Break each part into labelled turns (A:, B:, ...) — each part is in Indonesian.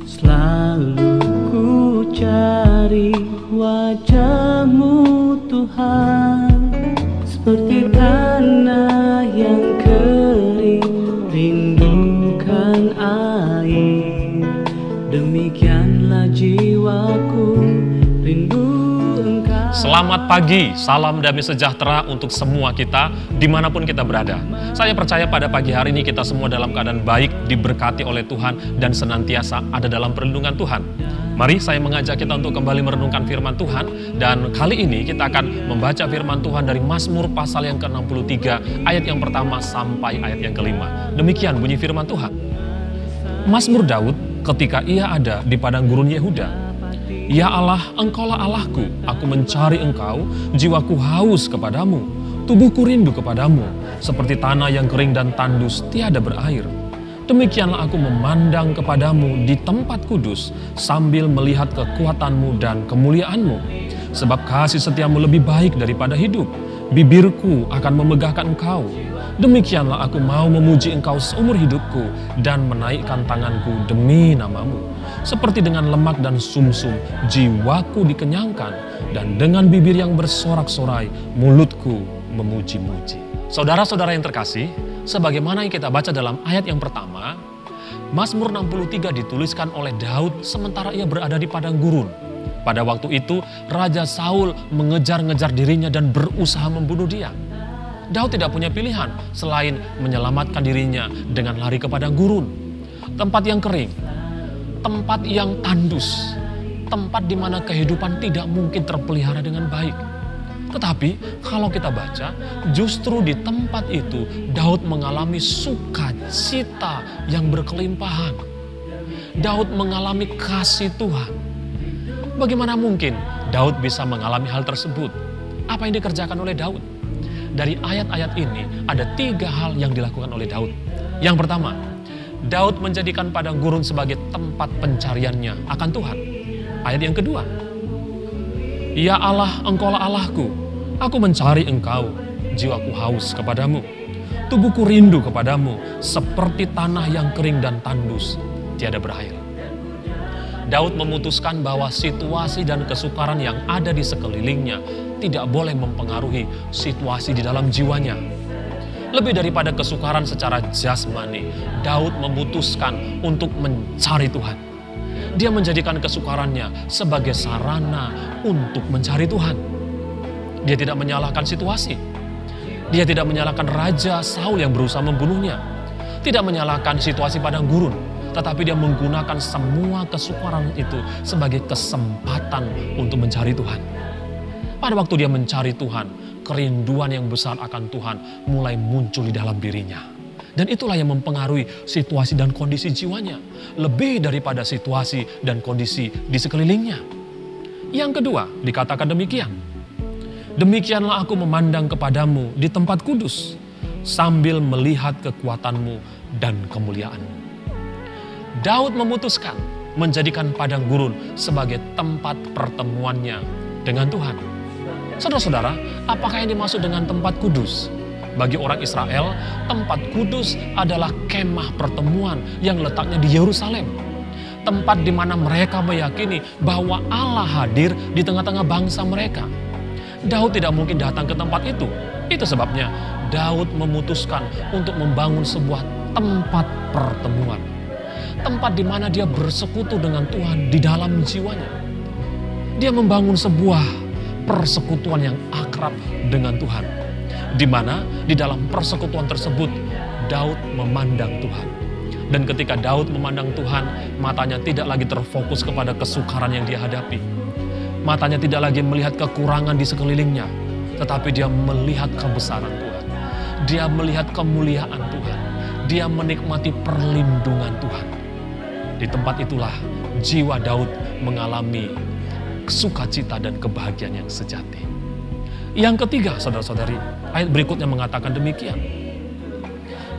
A: Selalu ku cari wajah-Mu Tuhan, seperti tanah yang kering rindukan air. Demikianlah jiwaku rindu Engkau.
B: Selamat pagi, salam damai sejahtera untuk semua kita dimanapun kita berada. Saya percaya pada pagi hari ini kita semua dalam keadaan baik, diberkati oleh Tuhan dan senantiasa ada dalam perlindungan Tuhan. Mari saya mengajak kita untuk kembali merenungkan firman Tuhan, dan kali ini kita akan membaca firman Tuhan dari Mazmur pasal yang ke-63 ayat yang pertama sampai ayat yang kelima. Demikian bunyi firman Tuhan. Mazmur Daud ketika ia ada di padang gurun Yehuda. Ya Allah, Engkaulah Allahku, aku mencari Engkau, jiwaku haus kepadamu, tubuhku rindu kepadamu, seperti tanah yang kering dan tandus tiada berair. Demikianlah aku memandang kepadamu di tempat kudus, sambil melihat kekuatanmu dan kemuliaanmu. Sebab kasih setiamu lebih baik daripada hidup, bibirku akan memegahkan Engkau. Demikianlah aku mau memuji Engkau seumur hidupku dan menaikkan tanganku demi namamu. Seperti dengan lemak dan sumsum, jiwaku dikenyangkan, dan dengan bibir yang bersorak-sorai, mulutku memuji-muji. Saudara-saudara yang terkasih, sebagaimana yang kita baca dalam ayat yang pertama, Mazmur 63 dituliskan oleh Daud sementara ia berada di padang gurun. Pada waktu itu, Raja Saul mengejar-ngejar dirinya dan berusaha membunuh dia. Daud tidak punya pilihan selain menyelamatkan dirinya dengan lari ke padang gurun. Tempat yang kering, tempat yang tandus, tempat di mana kehidupan tidak mungkin terpelihara dengan baik. Tetapi kalau kita baca, justru di tempat itu Daud mengalami sukacita yang berkelimpahan. Daud mengalami kasih Tuhan. Bagaimana mungkin Daud bisa mengalami hal tersebut? Apa yang dikerjakan oleh Daud? Dari ayat-ayat ini ada 3 hal yang dilakukan oleh Daud. Yang pertama, Daud menjadikan padang gurun sebagai tempat pencariannya akan Tuhan. Ayat yang kedua, Ya Allah, Engkaulah Allahku, aku mencari Engkau, jiwaku haus kepadamu, tubuhku rindu kepadamu, seperti tanah yang kering dan tandus, tiada berair. Daud memutuskan bahwa situasi dan kesukaran yang ada di sekelilingnya tidak boleh mempengaruhi situasi di dalam jiwanya. Lebih daripada kesukaran secara jasmani, Daud memutuskan untuk mencari Tuhan. Dia menjadikan kesukarannya sebagai sarana untuk mencari Tuhan. Dia tidak menyalahkan situasi. Dia tidak menyalahkan Raja Saul yang berusaha membunuhnya. Tidak menyalahkan situasi padang gurun. Tetapi dia menggunakan semua kesukaran itu sebagai kesempatan untuk mencari Tuhan. Pada waktu dia mencari Tuhan, kerinduan yang besar akan Tuhan mulai muncul di dalam dirinya. Dan itulah yang mempengaruhi situasi dan kondisi jiwanya. Lebih daripada situasi dan kondisi di sekelilingnya. Yang kedua, dikatakan demikian. Demikianlah aku memandang kepadamu di tempat kudus, sambil melihat kekuatanmu dan kemuliaanmu. Daud memutuskan menjadikan padang gurun sebagai tempat pertemuannya dengan Tuhan. Saudara-saudara, apakah yang dimaksud dengan tempat kudus? Bagi orang Israel, tempat kudus adalah kemah pertemuan yang letaknya di Yerusalem. Tempat di mana mereka meyakini bahwa Allah hadir di tengah-tengah bangsa mereka. Daud tidak mungkin datang ke tempat itu. Itu sebabnya Daud memutuskan untuk membangun sebuah tempat pertemuan. Tempat di mana dia bersekutu dengan Tuhan di dalam jiwanya. Dia membangun sebuah persekutuan yang akrab dengan Tuhan. Di mana di dalam persekutuan tersebut Daud memandang Tuhan. Dan ketika Daud memandang Tuhan, matanya tidak lagi terfokus kepada kesukaran yang dia hadapi. Matanya tidak lagi melihat kekurangan di sekelilingnya, tetapi dia melihat kebesaran Tuhan. Dia melihat kemuliaan Tuhan. Dia menikmati perlindungan Tuhan. Di tempat itulah jiwa Daud mengalami sukacita dan kebahagiaan yang sejati. Yang ketiga, saudara-saudari, ayat berikutnya mengatakan demikian.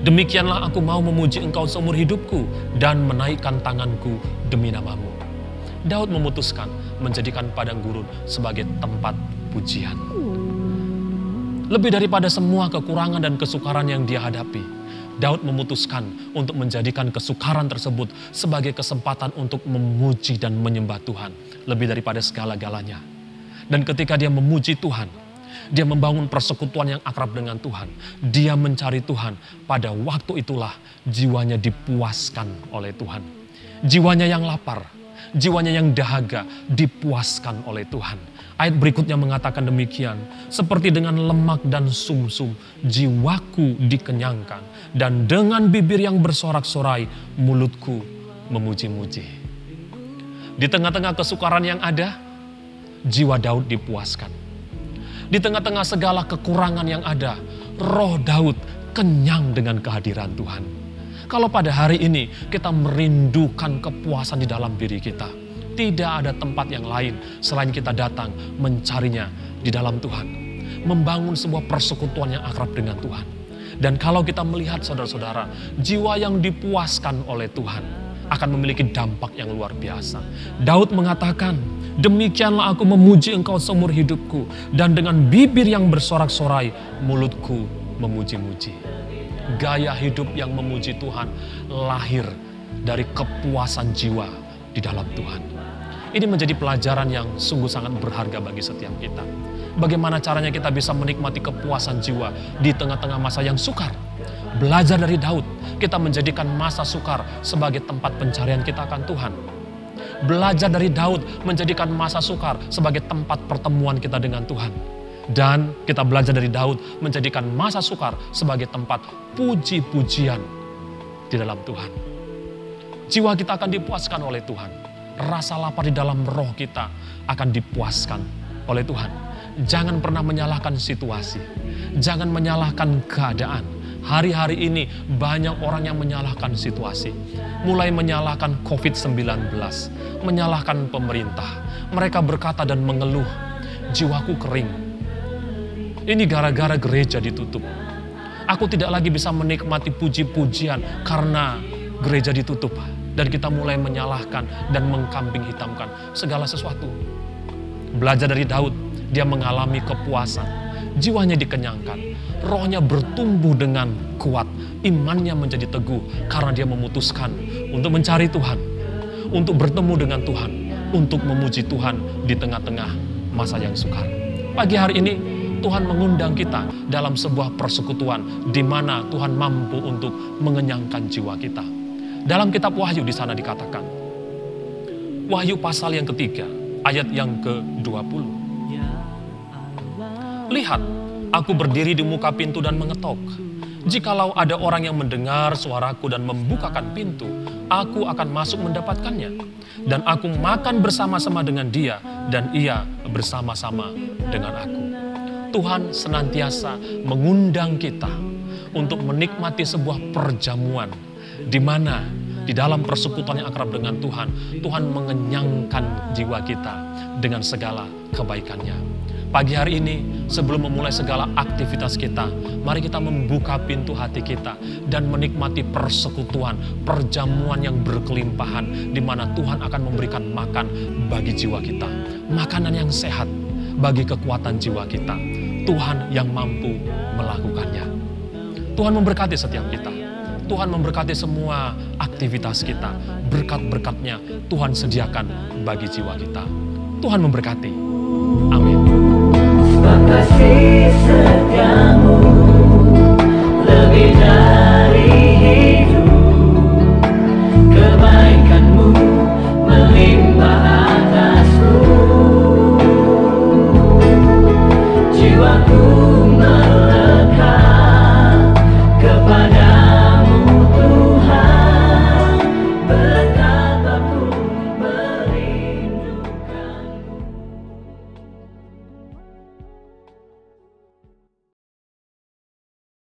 B: Demikianlah aku mau memuji Engkau seumur hidupku dan menaikkan tanganku demi namamu. Daud memutuskan menjadikan padang gurun sebagai tempat pujian. Lebih daripada semua kekurangan dan kesukaran yang dia hadapi, Daud memutuskan untuk menjadikan kesukaran tersebut sebagai kesempatan untuk memuji dan menyembah Tuhan lebih daripada segala-galanya. Dan ketika dia memuji Tuhan, dia membangun persekutuan yang akrab dengan Tuhan. Dia mencari Tuhan. Pada waktu itulah jiwanya dipuaskan oleh Tuhan. Jiwanya yang lapar, jiwanya yang dahaga dipuaskan oleh Tuhan. Ayat berikutnya mengatakan demikian. Seperti dengan lemak dan sumsum, jiwaku dikenyangkan. Dan dengan bibir yang bersorak-sorai, mulutku memuji-muji. Di tengah-tengah kesukaran yang ada, jiwa Daud dipuaskan. Di tengah-tengah segala kekurangan yang ada, roh Daud kenyang dengan kehadiran Tuhan. Kalau pada hari ini kita merindukan kepuasan di dalam diri kita, tidak ada tempat yang lain selain kita datang mencarinya di dalam Tuhan. Membangun sebuah persekutuan yang akrab dengan Tuhan. Dan kalau kita melihat saudara-saudara, jiwa yang dipuaskan oleh Tuhan akan memiliki dampak yang luar biasa. Daud mengatakan, demikianlah aku memuji engkau seumur hidupku, dan dengan bibir yang bersorak-sorai, mulutku memuji-muji. Gaya hidup yang memuji Tuhan lahir dari kepuasan jiwa di dalam Tuhan. Ini menjadi pelajaran yang sungguh sangat berharga bagi setiap kita. Bagaimana caranya kita bisa menikmati kepuasan jiwa di tengah-tengah masa yang sukar. Belajar dari Daud, kita menjadikan masa sukar sebagai tempat pencarian kita akan Tuhan. Belajar dari Daud, menjadikan masa sukar sebagai tempat pertemuan kita dengan Tuhan. Dan kita belajar dari Daud, menjadikan masa sukar sebagai tempat puji-pujian di dalam Tuhan. Jiwa kita akan dipuaskan oleh Tuhan. Rasa lapar di dalam roh kita akan dipuaskan oleh Tuhan. Jangan pernah menyalahkan situasi. Jangan menyalahkan keadaan. Hari-hari ini banyak orang yang menyalahkan situasi. Mulai menyalahkan COVID-19. Menyalahkan pemerintah. Mereka berkata dan mengeluh, jiwaku kering. Ini gara-gara gereja ditutup. Aku tidak lagi bisa menikmati puji-pujian karena gereja ditutup. Dan kita mulai menyalahkan dan mengkambing hitamkan segala sesuatu. Belajar dari Daud, dia mengalami kepuasan. Jiwanya dikenyangkan. Rohnya bertumbuh dengan kuat. Imannya menjadi teguh karena dia memutuskan untuk mencari Tuhan. Untuk bertemu dengan Tuhan. Untuk memuji Tuhan di tengah-tengah masa yang sukar. Pagi hari ini Tuhan mengundang kita dalam sebuah persekutuan di mana Tuhan mampu untuk mengenyangkan jiwa kita. Dalam kitab Wahyu di sana dikatakan, Wahyu pasal yang ketiga, ayat yang ke-20. Lihat, aku berdiri di muka pintu dan mengetok. Jikalau ada orang yang mendengar suaraku dan membukakan pintu, aku akan masuk mendapatkannya. Dan aku makan bersama-sama dengan dia, dan ia bersama-sama dengan aku. Tuhan senantiasa mengundang kita untuk menikmati sebuah perjamuan di mana di dalam persekutuan yang akrab dengan Tuhan, Tuhan mengenyangkan jiwa kita dengan segala kebaikannya. Pagi hari ini, sebelum memulai segala aktivitas kita, mari kita membuka pintu hati kita dan menikmati persekutuan, perjamuan yang berkelimpahan, di mana Tuhan akan memberikan makan bagi jiwa kita. Makanan yang sehat bagi kekuatan jiwa kita. Tuhan yang mampu melakukannya. Tuhan memberkati setiap kita. Tuhan memberkati semua aktivitas kita. Berkat-berkatnya Tuhan sediakan bagi jiwa kita. Tuhan memberkati. Amin.
A: Kasih setiamu